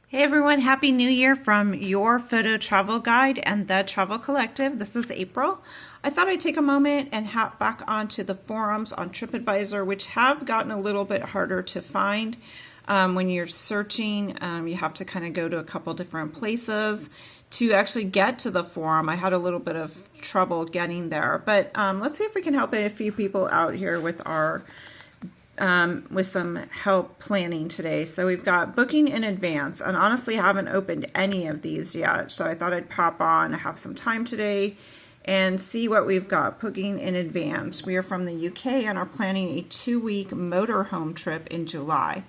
Hey everyone, Happy New Year from your photo travel guide and the Travel Collective. This is April. I thought I'd take a moment and hop back onto the forums on TripAdvisor, which have gotten a little bit harder to find. When you're searching, you have to kind of go to a couple different places to actually get to the forum. I had a little bit of trouble getting there, but let's see if we can help a few people out here with our with some help planning today. So we've got booking in advance, and honestly I haven't opened any of these yet, so I thought I'd pop on, have some time today and see what we've got. Booking in advance. We are from the UK and are planning a 2-week motorhome trip in July.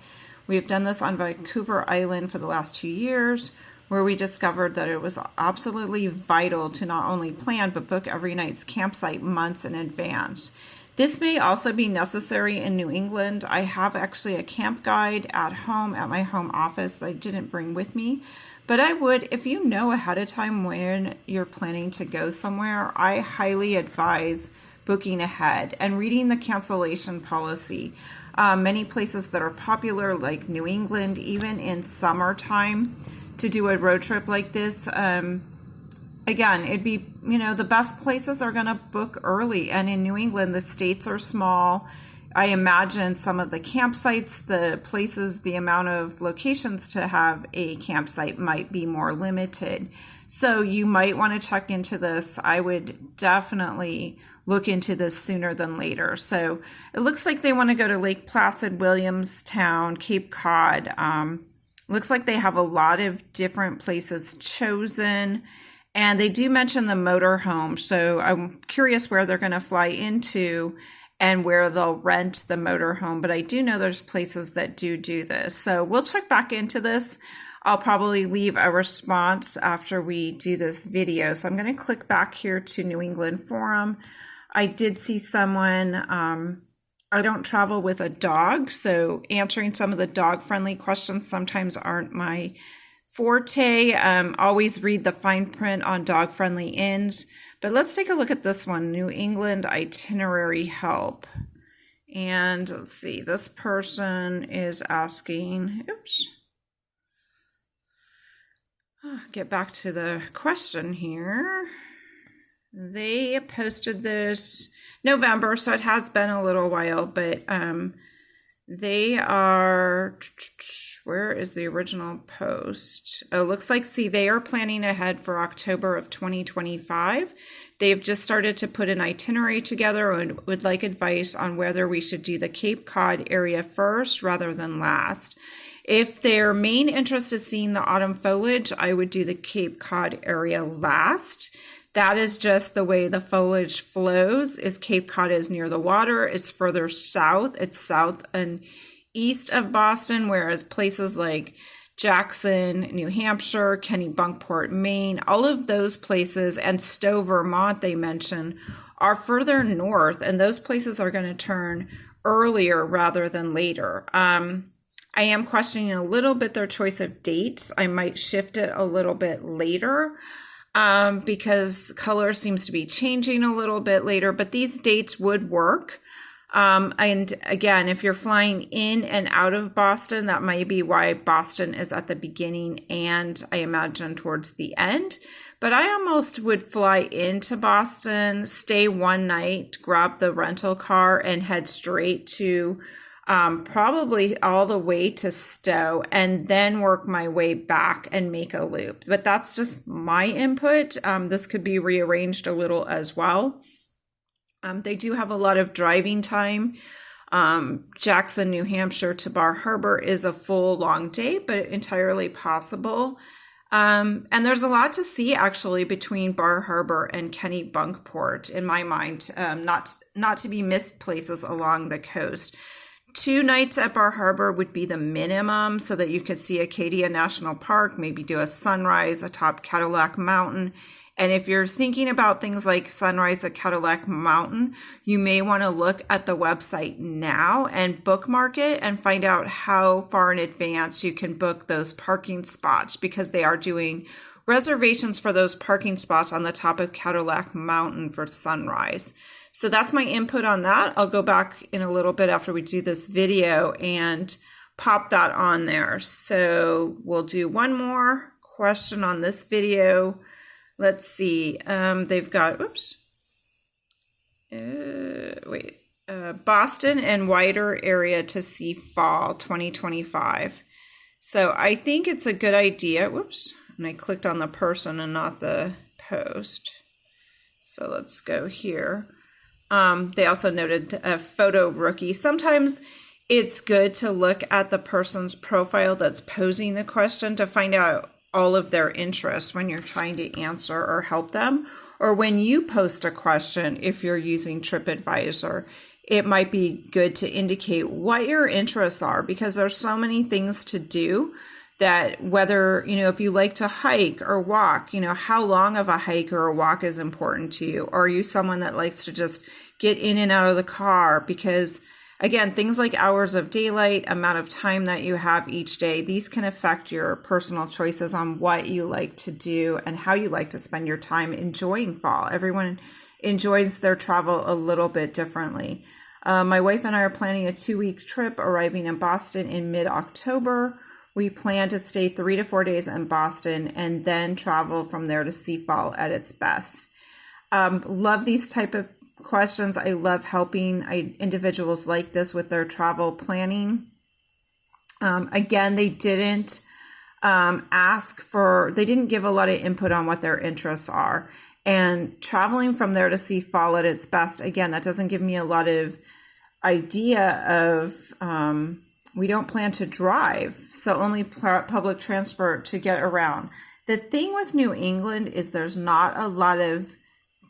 We have done this on Vancouver Island for the last 2 years, where we discovered that it was absolutely vital to not only plan but book every night's campsite months in advance. This may also be necessary in New England. I have actually a camp guide at home at my home office that I didn't bring with me, but I would, if you know ahead of time when you're planning to go somewhere, I highly advise booking ahead and reading the cancellation policy. Many places that are popular, like New England, even in summertime, to do a road trip like this, again, it'd be, the best places are going to book early. And in New England, the states are small. I imagine some of the campsites, the places, the amount of locations to have a campsite might be more limited. So you might want to check into this. I would definitely look into this sooner than later. So it looks like they want to go to Lake Placid, Williamstown, Cape Cod. Looks like they have a lot of different places chosen. And they do mention the motorhome, so I'm curious where they're going to fly into and where they'll rent the motorhome. But I do know there's places that do this. So we'll check back into this. I'll probably leave a response after we do this video. So I'm going to click back here to New England Forum. I did see someone, I don't travel with a dog, so answering some of the dog-friendly questions sometimes aren't my forte. Always read the fine print on dog-friendly inns. But let's take a look at this one, New England Itinerary Help. And let's see, this person is asking, get back to the question here. They posted this November, so it has been a little while, but they are, where is the original post? Oh, looks like, they are planning ahead for October of 2025. They've just started to put an itinerary together and would like advice on whether we should do the Cape Cod area first rather than last. If their main interest is seeing the autumn foliage, I would do the Cape Cod area last. That is just the way the foliage flows. Is Cape Cod is near the water. It's further south. It's south and east of Boston, whereas places like Jackson, New Hampshire, Kennebunkport, Maine, all of those places, and Stowe, Vermont, they mention, are further north, and those places are going to turn earlier rather than later. I am questioning a little bit their choice of dates. I might shift it a little bit later. Because color seems to be changing a little bit later, but these dates would work. And again, if you're flying in and out of Boston, that might be why Boston is at the beginning and I imagine towards the end. But I almost would fly into Boston, stay one night, grab the rental car and head straight to probably all the way to Stowe, and then work my way back and make a loop. But that's just my input. This could be rearranged a little as well. They do have a lot of driving time. Jackson, New Hampshire to Bar Harbor is a full long day, but entirely possible. And there's a lot to see actually between Bar Harbor and Kennebunkport, in my mind, not to be missed places along the coast. 2 nights at Bar Harbor would be the minimum so that you could see Acadia National Park, maybe do a sunrise atop Cadillac Mountain. And if you're thinking about things like sunrise at Cadillac Mountain, you may want to look at the website now and bookmark it and find out how far in advance you can book those parking spots, because they are doing reservations for those parking spots on the top of Cadillac Mountain for sunrise. So that's my input on that. I'll go back in a little bit after we do this video and pop that on there. So we'll do one more question on this video. Let's see. They've got, Boston and wider area to see fall 2025. So I think it's a good idea. And I clicked on the person and not the post. So let's go here. They also noted a photo rookie. Sometimes it's good to look at the person's profile that's posing the question to find out all of their interests when you're trying to answer or help them. Or when you post a question, if you're using TripAdvisor, it might be good to indicate what your interests are, because there's so many things to do that whether, if you like to hike or walk, how long of a hike or a walk is important to you. Or are you someone that likes to just get in and out of the car? Because again, things like hours of daylight, amount of time that you have each day, these can affect your personal choices on what you like to do and how you like to spend your time enjoying fall. Everyone enjoys their travel a little bit differently. My wife and I are planning a 2-week trip arriving in Boston in mid-October. We plan to stay 3 to 4 days in Boston and then travel from there to see fall at its best. Love these type of questions. I love helping individuals like this with their travel planning. Again, they didn't they didn't give a lot of input on what their interests are. And traveling from there to see fall at its best, again, that doesn't give me a lot of idea of, we don't plan to drive, so only public transport to get around. The thing with New England is there's not a lot of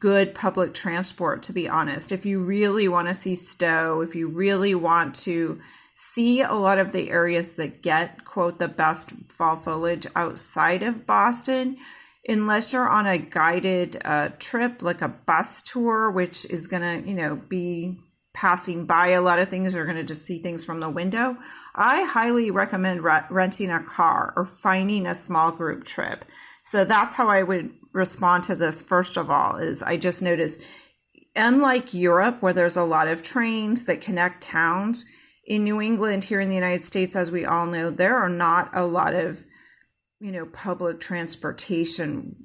good public transport, to be honest. If you really want to see Stowe, if you really want to see a lot of the areas that get, quote, the best fall foliage outside of Boston, unless you're on a guided trip, like a bus tour, which is going to, be passing by a lot of things, you're going to just see things from the window. I highly recommend renting a car or finding a small group trip. So that's how I would respond to this. First of all, is I just noticed, unlike Europe, where there's a lot of trains that connect towns, in New England, here in the United States, as we all know, there are not a lot of public transportation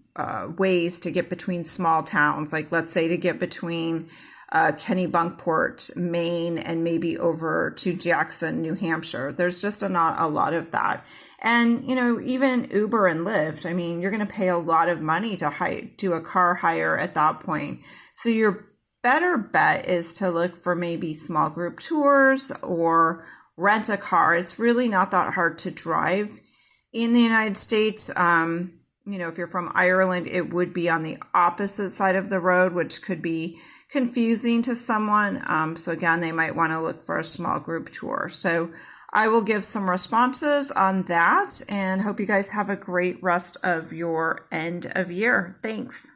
ways to get between small towns. Like, let's say, to get between Kennebunkport, Maine, and maybe over to Jackson, New Hampshire. There's just not a lot of that. And, even Uber and Lyft, you're going to pay a lot of money to do a car hire at that point. So your better bet is to look for maybe small group tours or rent a car. It's really not that hard to drive in the United States. If you're from Ireland, it would be on the opposite side of the road, which could be confusing to someone. So again, they might want to look for a small group tour. So I will give some responses on that and hope you guys have a great rest of your end of year. Thanks.